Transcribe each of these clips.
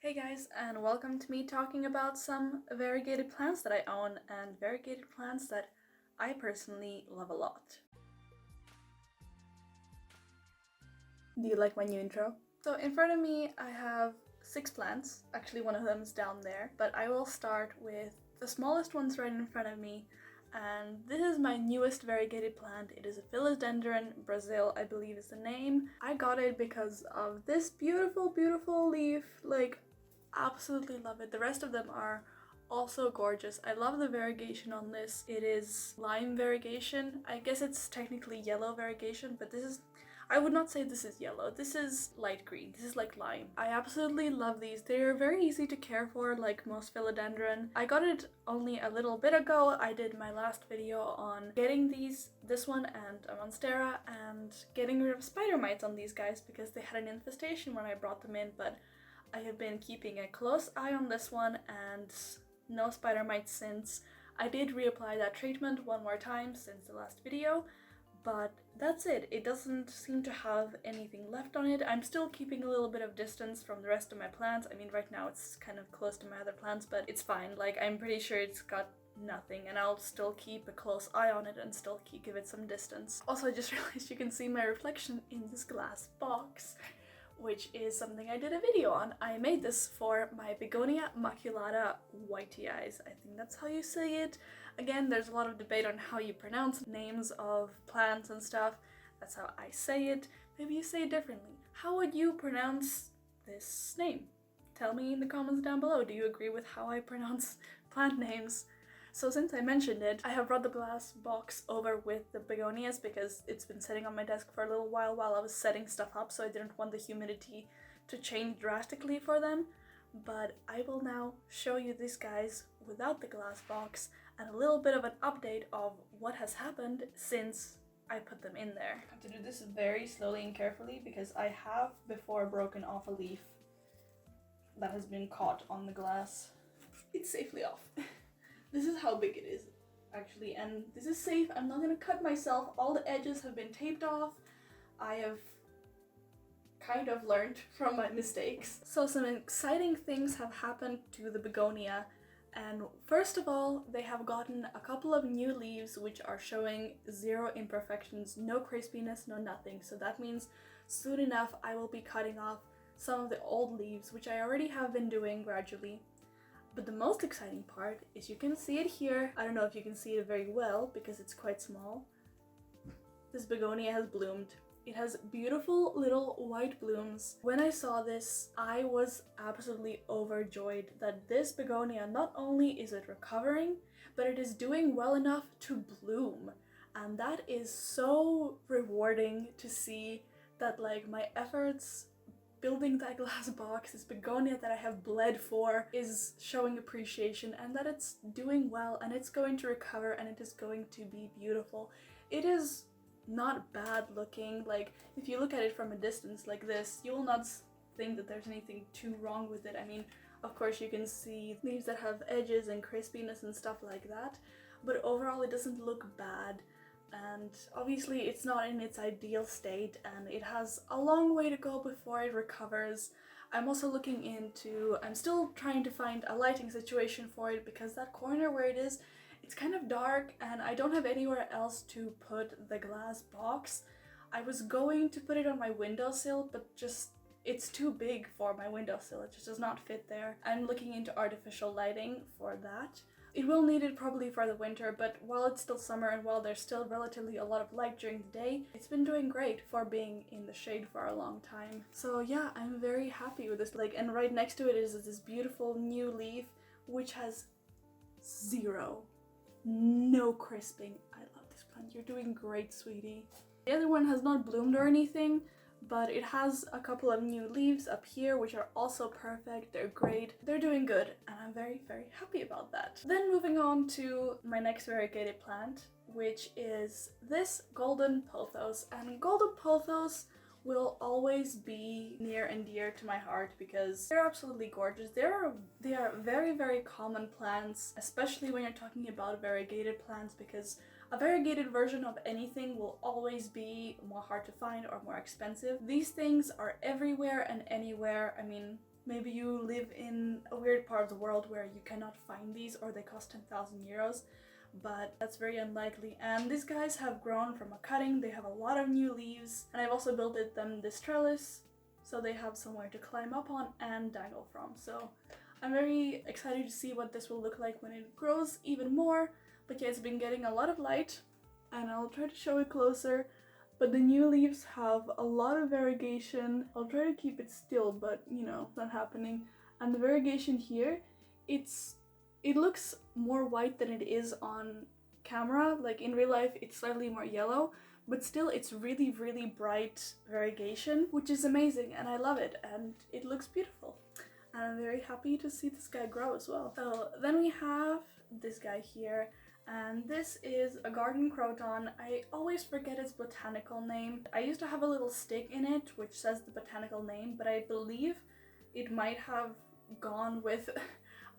Hey guys, and welcome to me talking about some variegated plants that I own and variegated plants that I personally love a lot. Do you like my new intro? So in front of me I have 6 plants. Actually, one of them is down there, but I will start with the smallest ones right in front of me. And this is my newest variegated plant. It is a philodendron Brazil, I believe is the name. I got it because of this beautiful, beautiful leaf. Like, absolutely love it. The rest of them are also gorgeous. I love the variegation on this. It is lime variegation. I guess it's technically yellow variegation, but I would not say this is yellow. This is light green. This is like lime. I absolutely love these. They're very easy to care for, like most philodendron. I got it only a little bit ago. I did my last video on getting this one and a monstera, and getting rid of spider mites on these guys because they had an infestation when I brought them in, but I have been keeping a close eye on this one and no spider mites since. I did reapply that treatment one more time since the last video, but that's it. It doesn't seem to have anything left on it. I'm still keeping a little bit of distance from the rest of my plants. I mean, right now it's kind of close to my other plants, but it's fine. Like, I'm pretty sure it's got nothing, and I'll still keep a close eye on it and still give it some distance. Also, I just realized you can see my reflection in this glass box, which is something I did a video on. I made this for my Begonia maculata whitey eyes. I think that's how you say it. Again, there's a lot of debate on how you pronounce names of plants and stuff. That's how I say it. Maybe you say it differently. How would you pronounce this name? Tell me in the comments down below. Do you agree with how I pronounce plant names? So since I mentioned it, I have brought the glass box over with the begonias because it's been sitting on my desk for a little while I was setting stuff up, so I didn't want the humidity to change drastically for them. But I will now show you these guys without the glass box and a little bit of an update of what has happened since I put them in there. I have to do this very slowly and carefully because I have before broken off a leaf that has been caught on the glass. It's safely off. This is how big it is, actually, and this is safe. I'm not gonna cut myself. All the edges have been taped off. I have kind of learned from my mistakes. So some exciting things have happened to the begonia, and first of all, they have gotten a couple of new leaves which are showing 0 imperfections, no crispiness, no nothing. So that means soon enough I will be cutting off some of the old leaves, which I already have been doing gradually. But the most exciting part is you can see it here. I don't know if you can see it very well because it's quite small. This begonia has bloomed. It has beautiful little white blooms. When I saw this, I was absolutely overjoyed that this begonia, not only is it recovering, but it is doing well enough to bloom. And that is so rewarding to see that, like, my efforts building that glass box, this begonia that I have bled for, is showing appreciation, and that it's doing well and it's going to recover and it is going to be beautiful. It is not bad looking. Like, if you look at it from a distance like this, you will not think that there's anything too wrong with it. I mean, of course you can see leaves that have edges and crispiness and stuff like that, but overall it doesn't look bad. And obviously it's not in its ideal state and it has a long way to go before it recovers. I'm also I'm still trying to find a lighting situation for it because that corner where it is, it's kind of dark and I don't have anywhere else to put the glass box. I was going to put it on my windowsill, but it's too big for my windowsill. It just does not fit there. I'm looking into artificial lighting for that. It will need it probably for the winter, but while it's still summer and while there's still relatively a lot of light during the day, it's been doing great for being in the shade for a long time. So yeah, I'm very happy with this. Like, and right next to it is this beautiful new leaf, which has no crisping. I love this plant. You're doing great, sweetie. The other one has not bloomed or anything, but it has a couple of new leaves up here which are also perfect. They're great, they're doing good, and I'm very, very happy about that. Then moving on to my next variegated plant, which is this golden pothos. And golden pothos will always be near and dear to my heart because they're absolutely gorgeous. They are very, very common plants, especially when you're talking about variegated plants, because a variegated version of anything will always be more hard to find or more expensive. These things are everywhere and anywhere. I mean, Maybe you live in a weird part of the world where you cannot find these or they cost 10,000 euros, but that's very unlikely. And these guys have grown from a cutting, they have a lot of new leaves, and I've also built them this trellis so they have somewhere to climb up on and dangle from. So I'm very excited to see what this will look like when it grows even more. But yeah, it's been getting a lot of light and I'll try to show it closer. But the new leaves have a lot of variegation. I'll try to keep it still, but you know, it's not happening. And the variegation here, it looks more white than it is on camera. Like in real life, it's slightly more yellow, but still it's really, really bright variegation, which is amazing and I love it and it looks beautiful. And I'm very happy to see this guy grow as well. So then we have this guy here. And this is a garden croton. I always forget its botanical name. I used to have a little stick in it which says the botanical name, but I believe it might have gone with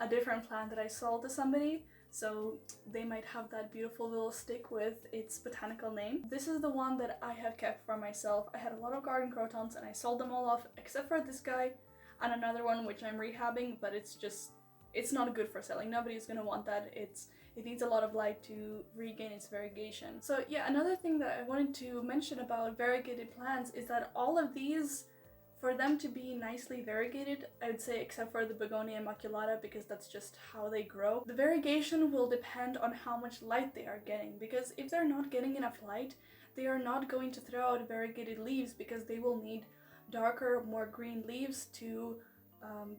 a different plant that I sold to somebody, so they might have that beautiful little stick with its botanical name. This is the one that I have kept for myself. I had a lot of garden crotons and I sold them all off except for this guy and another one which I'm rehabbing, but it's not good for selling. Nobody's gonna want that. It needs a lot of light to regain its variegation. So yeah, another thing that I wanted to mention about variegated plants is that all of these, for them to be nicely variegated, I would say except for the Begonia immaculata because that's just how they grow, the variegation will depend on how much light they are getting, because if they're not getting enough light, they are not going to throw out variegated leaves because they will need darker, more green leaves to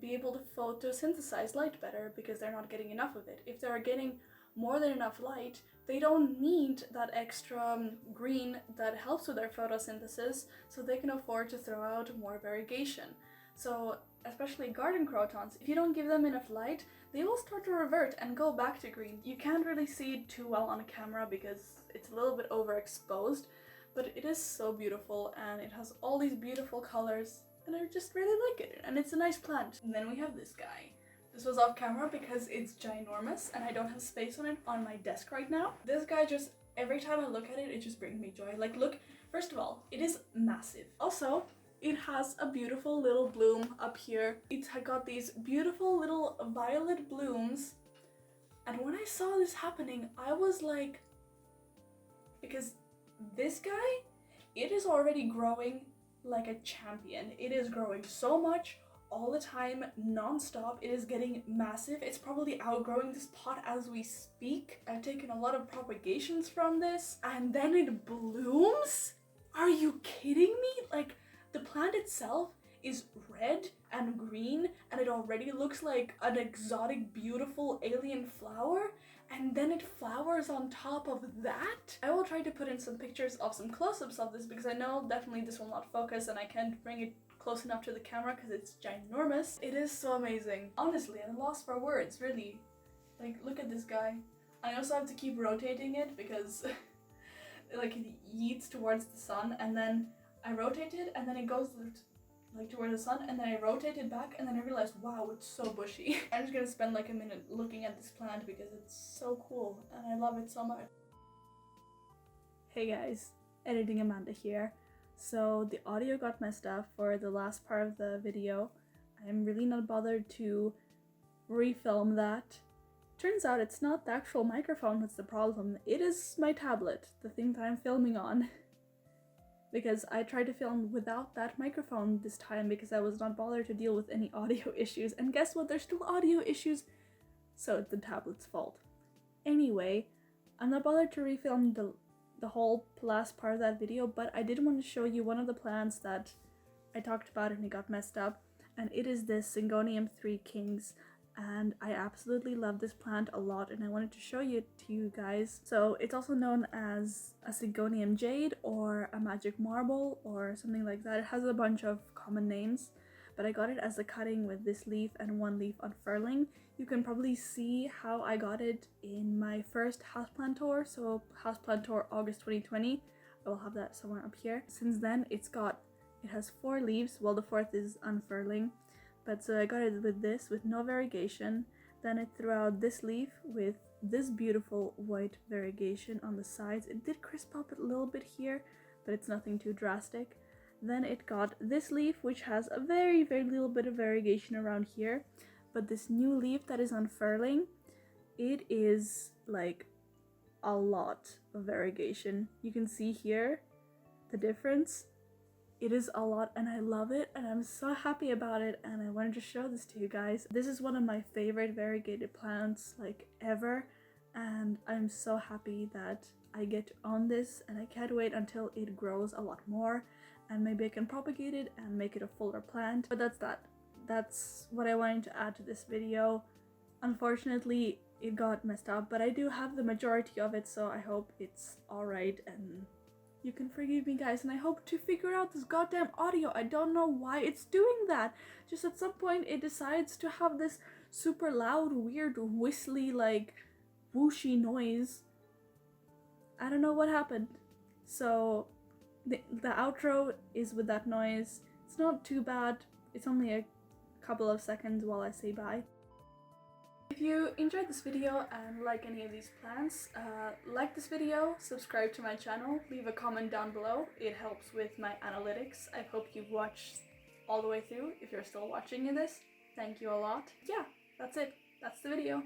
be able to photosynthesize light better because they're not getting enough of it. If they're getting more than enough light, they don't need that extra green that helps with their photosynthesis, so they can afford to throw out more variegation. So especially garden crotons, if you don't give them enough light, they will start to revert and go back to green. You can't really see it too well on camera because it's a little bit overexposed, but it is so beautiful and it has all these beautiful colors and I just really like it, and it's a nice plant. And then we have this guy. This was off camera because it's ginormous and I don't have space on it on my desk right now. This guy just, every time I look at it, it just brings me joy. Like look, first of all, it is massive. Also, it has a beautiful little bloom up here. It's got these beautiful little violet blooms. And when I saw this happening, I was like, because this guy, it is already growing like a champion. It is growing so much all the time, non-stop. It is getting massive. It's probably outgrowing this pot as we speak. I've taken a lot of propagations from this and then it blooms? Are you kidding me? Like the plant itself is red and green and it already looks like an exotic, beautiful alien flower, and then it flowers on top of that. I will try to put in some pictures of some close-ups of this because I know definitely this will not focus and I can't bring it close enough to the camera because it's ginormous. It is so amazing. Honestly, I'm lost for words, really. Like, look at this guy. I also have to keep rotating it because like it yeets towards the sun, and then I rotate it and then it goes like towards the sun, and then I rotate it back and then I realized, wow, it's so bushy. I'm just gonna spend like a minute looking at this plant because it's so cool and I love it so much. Hey guys, editing Amanda here. So the audio got messed up for the last part of the video. I'm really not bothered to refilm that. Turns out it's not the actual microphone that's the problem, it is my tablet, the thing that I'm filming on. Because I tried to film without that microphone this time because I was not bothered to deal with any audio issues, and guess what, there's still audio issues, so it's the tablet's fault. Anyway, I'm not bothered to refilm the whole last part of that video, but I did want to show you one of the plants that I talked about and it got messed up, and it is this Syngonium 3 Kings. And I absolutely love this plant a lot and I wanted to show it to you guys. So it's also known as a Syngonium Jade or a Magic Marble or something like that. It has a bunch of common names, but I got it as a cutting with this leaf and one leaf unfurling. You can probably see how I got it in my first houseplant tour, so houseplant tour August 2020. I will have that somewhere up here. Since then it has 4 leaves, well the 4th is unfurling. But so I got it with this, with no variegation. Then I threw out this leaf with this beautiful white variegation on the sides. It did crisp up a little bit here, but it's nothing too drastic. Then it got this leaf, which has a very little bit of variegation around here, but this new leaf that is unfurling, it is like a lot of variegation. You can see here the difference. It is a lot and I love it and I'm so happy about it, and I wanted to show this to you guys. This is one of my favorite variegated plants like ever, and I'm so happy that I get to own this, and I can't wait until it grows a lot more and maybe I can propagate it and make it a fuller plant. But that's what I wanted to add to this video. Unfortunately it got messed up, but I do have the majority of it, so I hope it's alright and you can forgive me, guys. And I hope to figure out this goddamn audio. I don't know why it's doing that. Just at some point it decides to have this super loud, weird, whistly, like whooshy noise. I don't know what happened. So the outro is with that noise. It's not too bad. It's only a couple of seconds while I say bye. If you enjoyed this video and like any of these plants, like this video, subscribe to my channel, leave a comment down below. It helps with my analytics. I hope you've watched all the way through. If you're still watching this, thank you a lot. Yeah, that's it. That's the video.